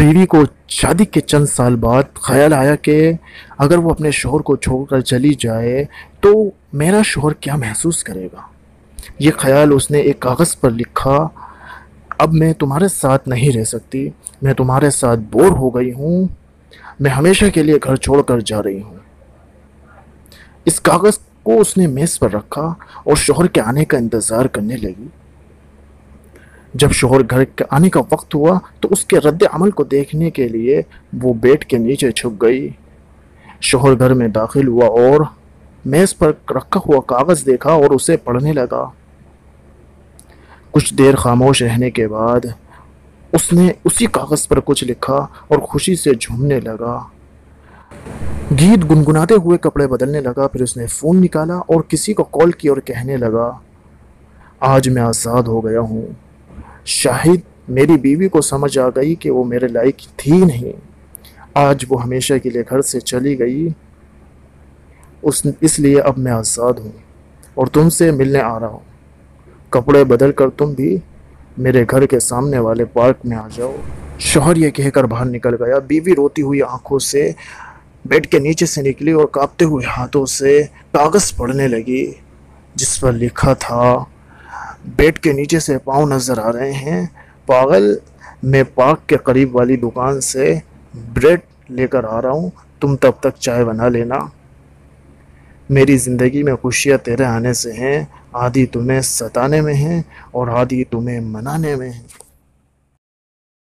बीवी को शादी के चंद साल बाद ख्याल आया कि अगर वो अपने शौहर को छोड़कर चली जाए तो मेरा शौहर क्या महसूस करेगा। ये ख्याल उसने एक कागज़ पर लिखा। अब मैं तुम्हारे साथ नहीं रह सकती, मैं तुम्हारे साथ बोर हो गई हूँ, मैं हमेशा के लिए घर छोड़कर जा रही हूँ। इस कागज़ को उसने मेज़ पर रखा और शौहर के आने का इंतज़ार करने लगी। जब शौहर घर के आने का वक्त हुआ तो उसके रद्द अमल को देखने के लिए वो बेड के नीचे छुप गई। शौहर घर में दाखिल हुआ और मेज़ पर रखा हुआ कागज़ देखा और उसे पढ़ने लगा। कुछ देर खामोश रहने के बाद उसने उसी कागज़ पर कुछ लिखा और खुशी से झूमने लगा। गीत गुनगुनाते हुए कपड़े बदलने लगा। फिर उसने फ़ोन निकाला और किसी को कॉल की और कहने लगा, आज मैं आज़ाद हो गया हूँ। शायद मेरी बीवी को समझ आ गई कि वो मेरे लायक थी नहीं। आज वो हमेशा के लिए घर से चली गई, इसलिए अब मैं आज़ाद हूँ और तुमसे मिलने आ रहा हूँ। कपड़े बदल कर तुम भी मेरे घर के सामने वाले पार्क में आ जाओ। शौहर ये कहकर बाहर निकल गया। बीवी रोती हुई आंखों से बेड के नीचे से निकली और कांपते हुए हाथों से कागज़ पढ़ने लगी जिस पर लिखा था, बेड के नीचे से पाँव नज़र आ रहे हैं। पागल, मैं पार्क के करीब वाली दुकान से ब्रेड लेकर आ रहा हूँ, तुम तब तक चाय बना लेना। मेरी ज़िंदगी में खुशियाँ तेरे आने से हैं, आधी तुम्हें सताने में हैं और आधी तुम्हें मनाने में हैं।